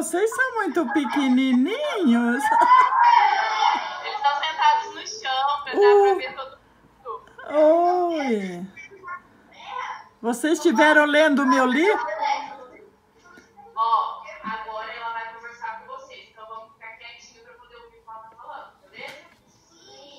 vocês são muito pequenininhos. Eles estão sentados no chão, pra dar pra ver todo mundo. Oi. Vocês estiveram lendo o meu livro? Ó, agora ela vai conversar com vocês. Então vamos ficar quietinho pra poder ouvir o que ela tá falando, beleza?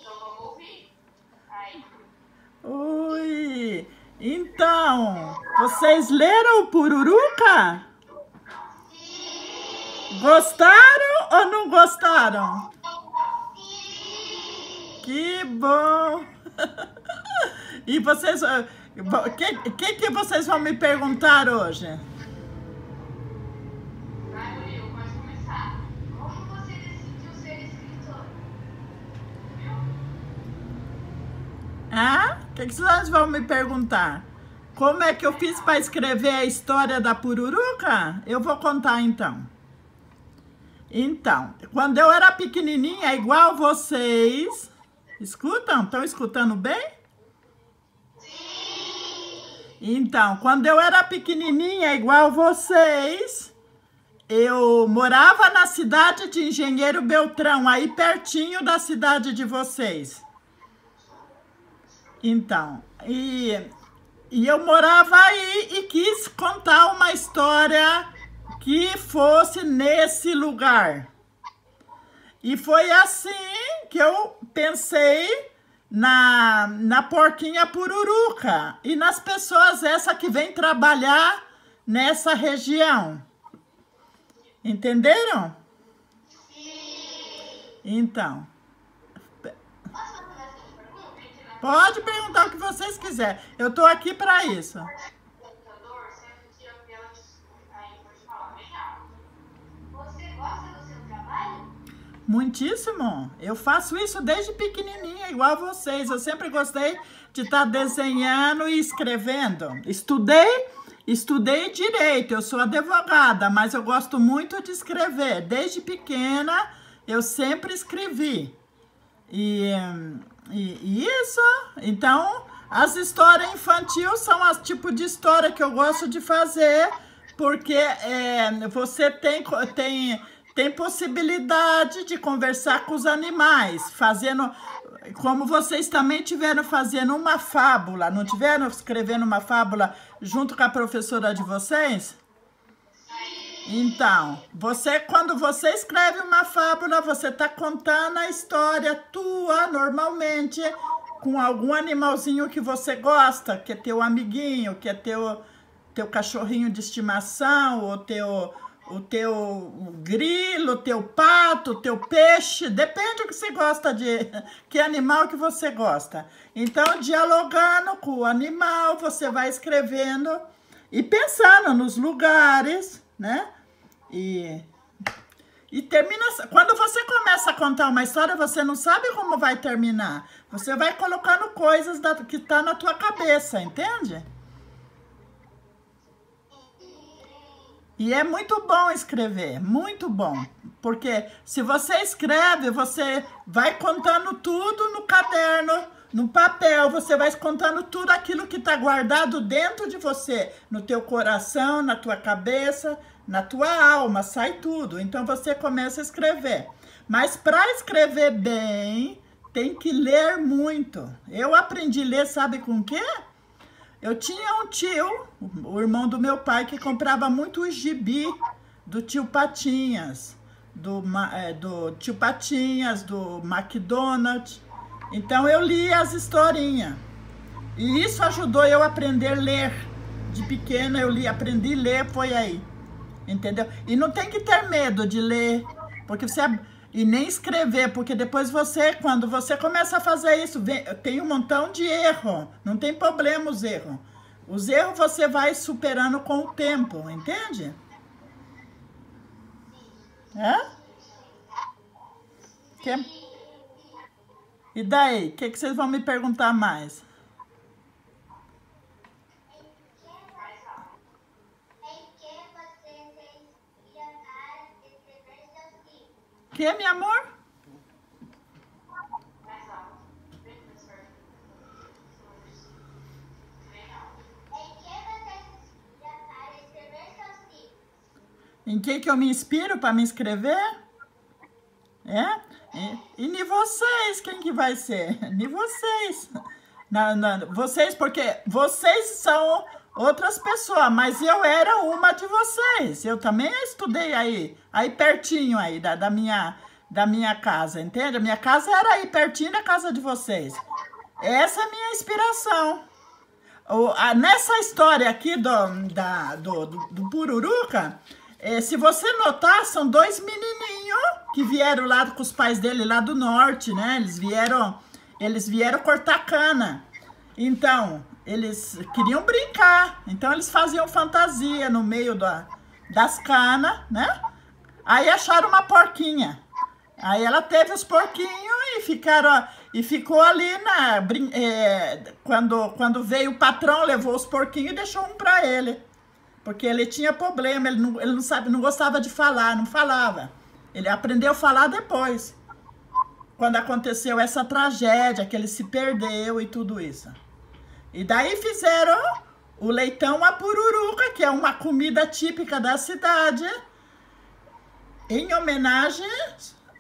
Então vamos ouvir. Aí. Oi. Então, vocês leram o Pururuca? Gostaram ou não gostaram? Que bom! E vocês, que vocês vão me perguntar hoje? Vai, Murilo, pode começar. Como você decidiu ser escritor? Ah? O que vocês vão me perguntar? Como é que eu fiz para escrever a história da Pururuca? Eu vou contar então. Então, quando eu era pequenininha, igual vocês... Escutam? Estão escutando bem? Então, quando eu era pequenininha, igual vocês, eu morava na cidade de Engenheiro Beltrão, aí pertinho da cidade de vocês. Então, e eu morava aí e quis contar uma história que fosse nesse lugar. E foi assim que eu pensei na porquinha Pururuca e nas pessoas essa que vem trabalhar nessa região. Entenderam? Então. Pode perguntar o que vocês quiserem. Eu estou aqui para isso. Muitíssimo. Eu faço isso desde pequenininha, igual vocês. Eu sempre gostei de estar desenhando e escrevendo. Estudei direito, eu sou advogada, mas eu gosto muito de escrever. Desde pequena, eu sempre escrevi. E isso. Então, as histórias infantis são o tipo de história que eu gosto de fazer, porque você tem possibilidade de conversar com os animais, fazendo, como vocês também tiveram fazendo uma fábula, não tiveram escrevendo uma fábula junto com a professora de vocês? Então, quando você escreve uma fábula, você está contando a história tua, normalmente, com algum animalzinho que você gosta, que é teu amiguinho, que é teu cachorrinho de estimação, ou o teu grilo, o teu pato, o teu peixe, depende do que você gosta que animal que você gosta. Então, dialogando com o animal, você vai escrevendo e pensando nos lugares, né? E termina. Quando você começa a contar uma história, você não sabe como vai terminar. Você vai colocando coisas que tá na tua cabeça, entende? E é muito bom escrever, muito bom. Porque se você escreve, você vai contando tudo no caderno, no papel, você vai contando tudo aquilo que está guardado dentro de você, no teu coração, na tua cabeça, na tua alma, sai tudo. Então você começa a escrever. Mas para escrever bem, tem que ler muito. Eu aprendi a ler, sabe com o quê? Eu tinha um tio, o irmão do meu pai, que comprava muito o gibi do tio Patinhas, do tio Patinhas, do McDonald's. Então eu li as historinhas. E isso ajudou eu a aprender a ler. De pequena eu aprendi a ler, foi aí. Entendeu? E não tem que ter medo de ler, porque e nem escrever, porque depois quando você começa a fazer isso, tem um montão de erro. Não tem problema os erros. Os erros você vai superando com o tempo, entende? E daí? O que vocês vão me perguntar mais? Que, meu amor? Em quem que eu me inspiro para me inscrever? É? E nem vocês, quem que vai ser? Nem vocês. Vocês, porque vocês são outras pessoas, mas eu era uma de vocês. Eu também estudei aí pertinho aí da minha casa, entende? A minha casa era aí pertinho da casa de vocês. Essa é a minha inspiração. Nessa história aqui do Pururuca, se você notar, são dois menininhos que vieram lá com os pais dele lá do norte, né? Eles vieram cortar cana. Então, eles queriam brincar. Então, eles faziam fantasia no meio das canas, né? Aí acharam uma porquinha. Aí ela teve os porquinhos e ficou ali quando veio o patrão, levou os porquinhos e deixou um para ele. Porque ele tinha problema, ele não gostava de falar, não falava. Ele aprendeu a falar depois. Quando aconteceu essa tragédia, que ele se perdeu e tudo isso. E daí fizeram o leitão à pururuca, que é uma comida típica da cidade, em homenagem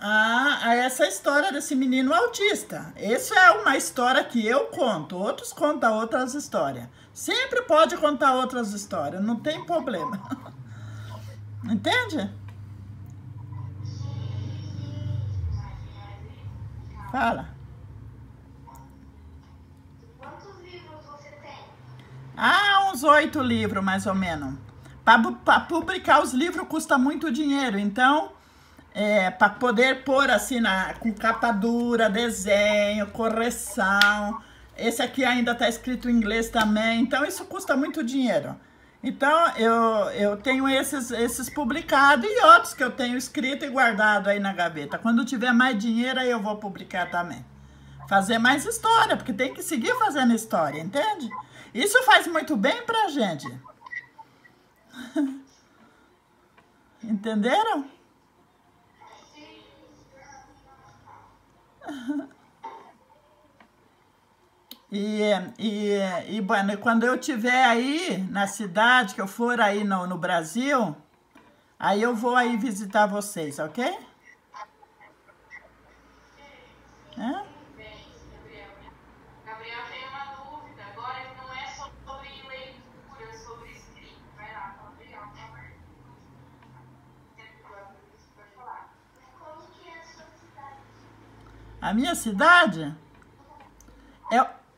a essa história desse menino autista. Essa é uma história que eu conto, outros contam outras histórias. Sempre pode contar outras histórias, não tem problema. Entende? Fala. Quantos livros você tem? Uns 8 livros, mais ou menos. Para publicar os livros custa muito dinheiro, então, para poder pôr assim, com capa dura, desenho, correção. Esse aqui ainda está escrito em inglês também, então isso custa muito dinheiro. Então, eu tenho esses publicados e outros que eu tenho escrito e guardado aí na gaveta. Quando tiver mais dinheiro, aí eu vou publicar também. Fazer mais história, porque tem que seguir fazendo história, entende? Isso faz muito bem pra gente. Entenderam? Bueno, quando eu estiver aí na cidade, que eu for aí no Brasil, aí eu vou aí visitar vocês, ok? Gabriel, tem uma dúvida agora que não é sobre leitura, é sobre escrita. Vai lá, Gabriel, por favor. Pode falar. Como que é a sua cidade? A minha cidade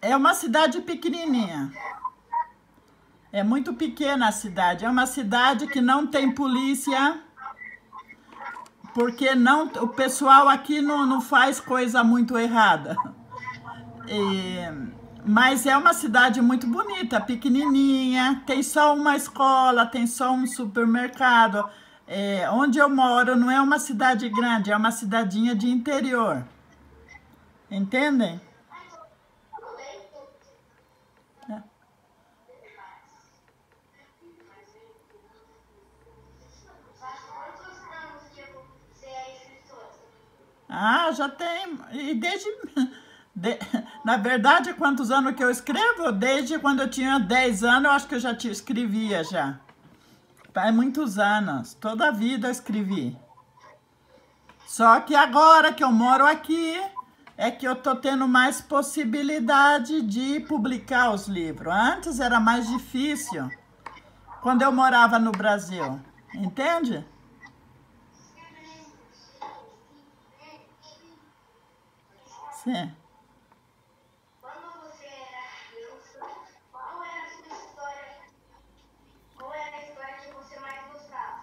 é uma cidade pequenininha. É muito pequena a cidade. É uma cidade que não tem polícia, porque o pessoal aqui não faz coisa muito errada. Mas é uma cidade muito bonita, pequenininha. Tem só uma escola, tem só um supermercado. Onde eu moro não é uma cidade grande, é uma cidadinha de interior. Entendem? Já tem. E na verdade, quantos anos que eu escrevo? Desde quando eu tinha 10 anos, eu acho que eu já escrevia já. Faz muitos anos. Toda a vida eu escrevi. Só que agora que eu moro aqui, é que eu tô tendo mais possibilidade de publicar os livros. Antes era mais difícil, quando eu morava no Brasil. Entende? Sim. Quando você era criança, qual era a sua história? Qual era a história que você mais gostava?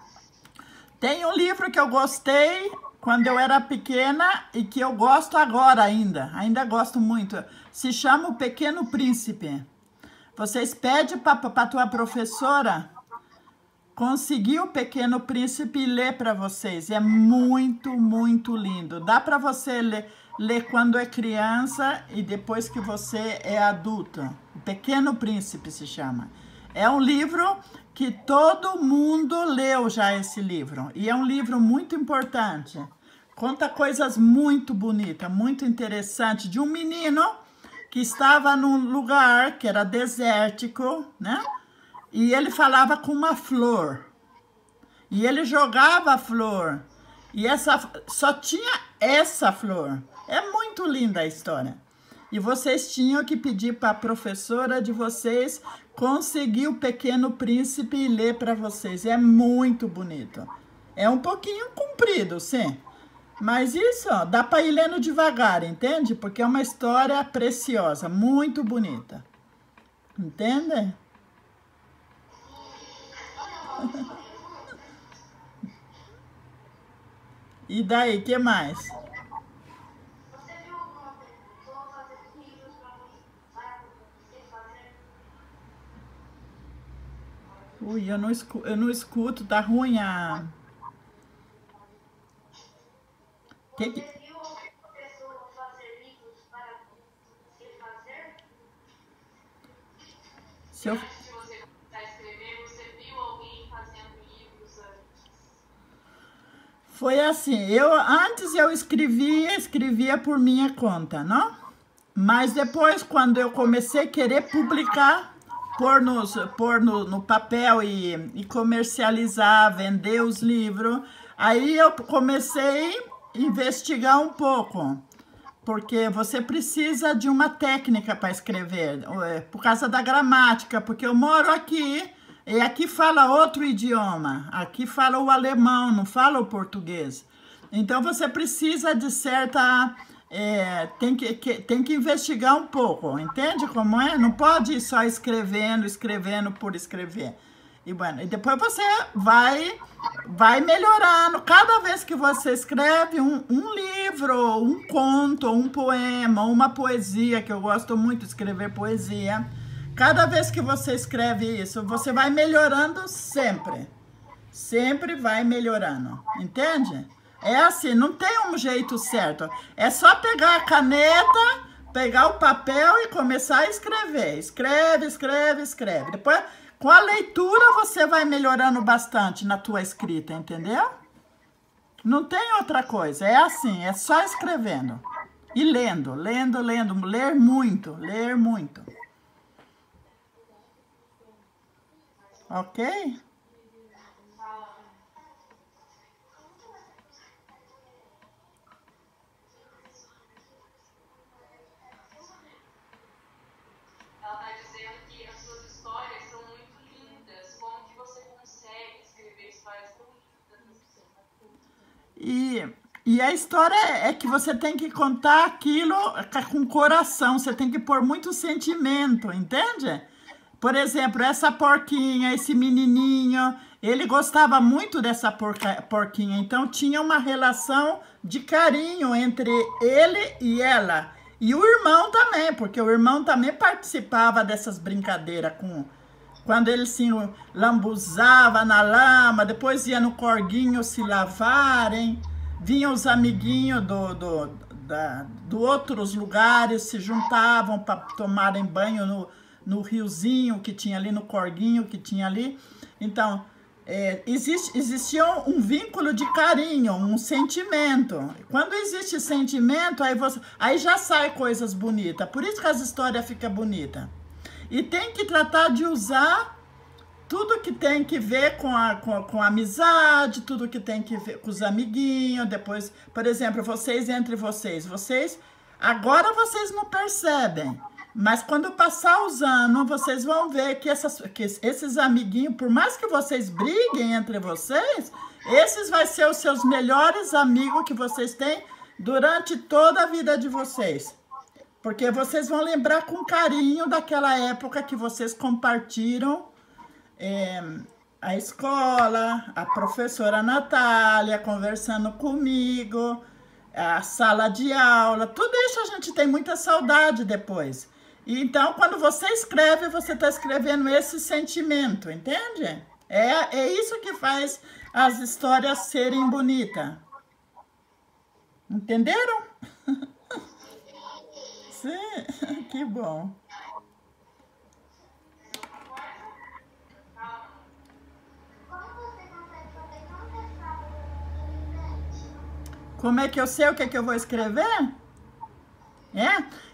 Tem um livro que eu gostei quando eu era pequena e que eu gosto agora ainda. Ainda gosto muito. Se chama O Pequeno Príncipe. Vocês pedem para tua professora conseguir O Pequeno Príncipe e ler para vocês. É muito, muito lindo. Dá para você ler quando é criança e depois que você é adulto. O Pequeno Príncipe se chama. É um livro que todo mundo leu já esse livro. E é um livro muito importante. Conta coisas muito bonitas, muito interessantes. De um menino que estava num lugar que era desértico, né? E ele falava com uma flor. E ele jogava a flor. E só tinha essa flor. É muito linda a história. E vocês tinham que pedir para a professora de vocês conseguir o Pequeno Príncipe e ler para vocês. É muito bonito. É um pouquinho comprido, sim. Mas isso, ó, dá para ir lendo devagar, entende? Porque é uma história preciosa, muito bonita. Entende? E daí, o que mais? Você viu alguma pessoa fazer livros para você fazer? Ui, eu não escuto, tá ruim a... Você Que... viu alguma pessoa fazer livros para você fazer? Se eu... Antes de você começar a escrever, você viu alguém fazendo livros antes? Foi assim, antes eu escrevia por minha conta, não? Mas depois, quando eu comecei a querer publicar, pôr no papel e comercializar, vender os livros, aí eu comecei a investigar um pouco, porque você precisa de uma técnica para escrever, por causa da gramática, porque eu moro aqui, e aqui fala outro idioma, aqui fala o alemão, não fala o português. Então você precisa de certa... tem que investigar um pouco, entende como é? Não pode ir só escrevendo por escrever. E, bueno, e depois você vai melhorando. Cada vez que você escreve um livro, um conto, um poema, uma poesia, que eu gosto muito de escrever poesia, cada vez que você escreve isso, você vai melhorando sempre. Sempre vai melhorando, entende? É assim, não tem um jeito certo. É só pegar a caneta, pegar o papel e começar a escrever. Escreve, escreve, escreve. Depois, com a leitura, você vai melhorando bastante na tua escrita, entendeu? Não tem outra coisa. É assim, é só escrevendo. E lendo, lendo, lendo. Ler muito, ler muito. Ok? Ela está dizendo que as suas histórias são muito lindas. Como que você consegue escrever histórias tão lindas? E a história é que você tem que contar aquilo com coração, você tem que pôr muito sentimento, entende? Por exemplo, essa porquinha, esse menininho, ele gostava muito dessa porquinha, então tinha uma relação de carinho entre ele e ela. E o irmão também, porque o irmão também participava dessas brincadeiras quando ele se lambuzava na lama, depois ia no corguinho se lavarem, vinham os amiguinhos do outros lugares, se juntavam para tomarem banho no riozinho que tinha ali, no corguinho que tinha ali. Então, existia um vínculo de carinho, um sentimento. Quando existe sentimento, aí já sai coisas bonitas. Por isso que as histórias ficam bonitas. E tem que tratar de usar tudo que tem que ver com a amizade, tudo que tem que ver com os amiguinhos. Depois, por exemplo, entre vocês, agora vocês não percebem. Mas quando passar os anos, vocês vão ver que esses amiguinhos, por mais que vocês briguem entre vocês, esses vão ser os seus melhores amigos que vocês têm durante toda a vida de vocês. Porque vocês vão lembrar com carinho daquela época que vocês compartilham a escola, a professora Natália conversando comigo, a sala de aula, tudo isso a gente tem muita saudade depois. Então, quando você escreve, você está escrevendo esse sentimento, entende? É isso que faz as histórias serem bonitas. Entenderam? Sim, que bom. Como é que eu sei o que eu vou escrever?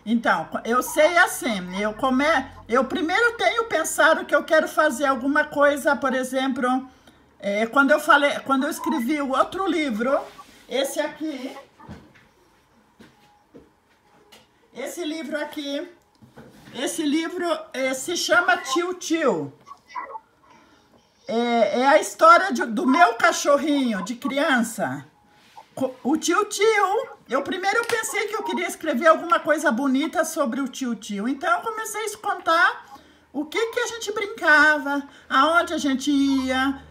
Então, eu sei assim, eu primeiro tenho pensado que eu quero fazer alguma coisa, por exemplo, Quando eu escrevi o outro livro, esse aqui, esse livro aqui, esse livro se chama Tio Tio. É a história do meu cachorrinho de criança. O Tio Tio, eu primeiro pensei que eu queria escrever alguma coisa bonita sobre o Tio Tio. Então eu comecei a contar o que a gente brincava, aonde a gente ia,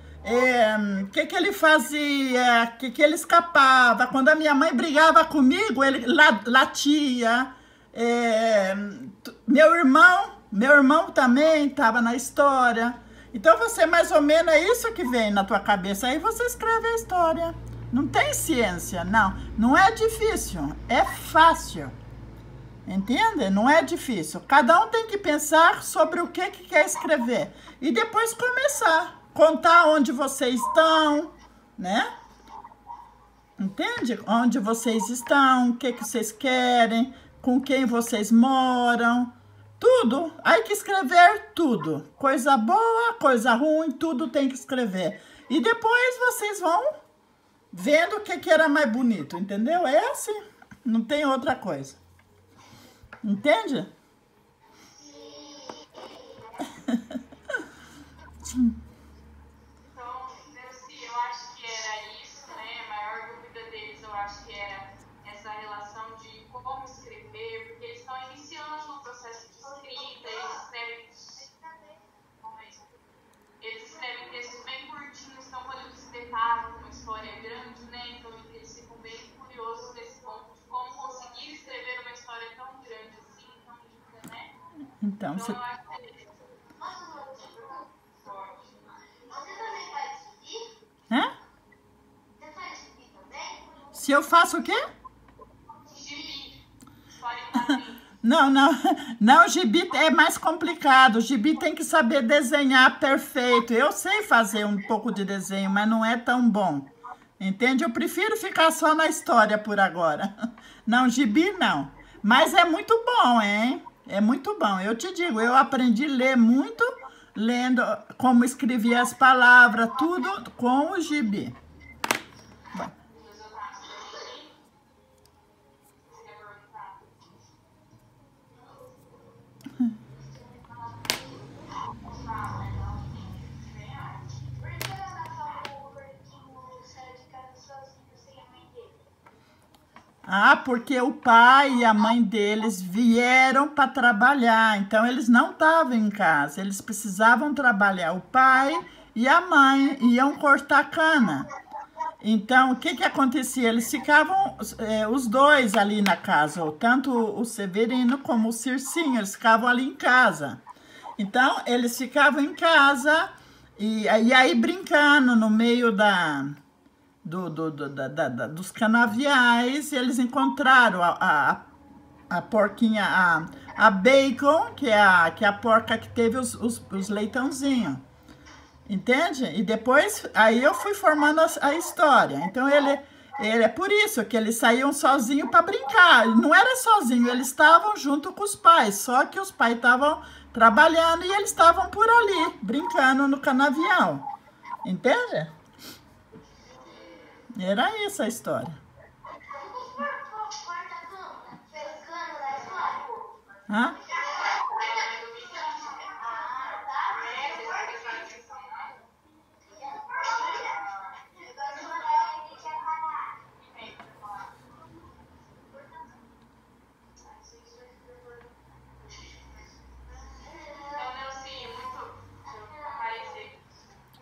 o que ele fazia, que ele escapava. Quando a minha mãe brigava comigo, ele latia. Meu irmão também estava na história. Então você mais ou menos é isso que vem na tua cabeça. Aí você escreve a história. Não tem ciência, não é difícil, é fácil. Entende? Não é difícil. Cada um tem que pensar sobre o que quer escrever. E depois começar. Contar onde vocês estão, né? Entende? Onde vocês estão, o que vocês querem, com quem vocês moram. Tudo. Aí que escrever tudo. Coisa boa, coisa ruim, tudo tem que escrever. E depois vocês vão vendo o que era mais bonito, entendeu? É assim. Não tem outra coisa. Entende? Então, eu acho que era isso, né? A maior dúvida deles, eu acho que era essa relação de como escrever, porque eles estão iniciando o processo de escrita, eles escrevem textos bem curtinhos, então quando eles deparam uma história grande, né? Então eles ficam bem curiosos nesse ponto de como conseguir escrever uma história tão grande assim, tão linda, né? Então, eu acho que é isso. Hã? Se eu faço o quê? Gibi. História em quadrinhos. Não, gibi é mais complicado. Gibi tem que saber desenhar perfeito. Eu sei fazer um pouco de desenho, mas não é tão bom. Entende? Eu prefiro ficar só na história por agora. Não, gibi não. Mas é muito bom, hein? É muito bom. Eu te digo, eu aprendi a ler muito, lendo como escrevia as palavras, tudo com o gibi. Bom. Ah, porque o pai e a mãe deles vieram para trabalhar, então eles não estavam em casa, eles precisavam trabalhar. O pai e a mãe iam cortar cana. Então, o que acontecia? Eles ficavam, os dois ali na casa, tanto o Severino como o Circinho, eles ficavam ali em casa. Então, eles ficavam em casa e aí brincando no meio dos canaviais, eles encontraram a porquinha, a Bacon, que é a porca que teve os leitãozinhos. Entende? E depois, aí eu fui formando a história. Então, ele é por isso que eles saíam sozinhos para brincar. Não era sozinho, eles estavam junto com os pais, só que os pais estavam trabalhando e eles estavam por ali, brincando no canavial. Entende? Era isso a história. Hã?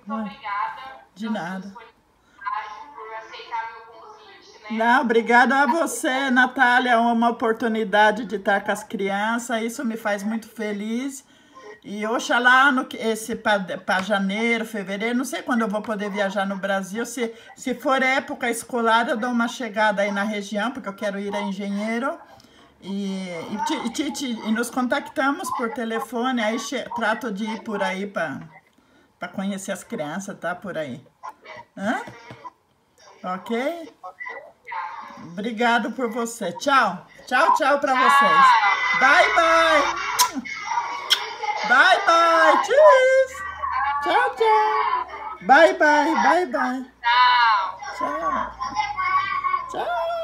Muito obrigada. De nada. Por aceitar meu convite, né? Não, obrigada a você, Natália. É uma oportunidade de estar com as crianças. Isso me faz muito feliz. E oxalá para janeiro, fevereiro, não sei quando eu vou poder viajar no Brasil. Se for época escolar, eu dou uma chegada aí na região, porque eu quero ir a Engenheiro. E nos contactamos por telefone. Aí trato de ir por aí para conhecer as crianças, tá? Por aí. Hã? Ok? Obrigado por você. Tchau. Tchau para vocês. Bye, bye. Bye, bye. Tchau. Tchau. Bye, bye, bye, bye. Tchau. Tchau. Tchau.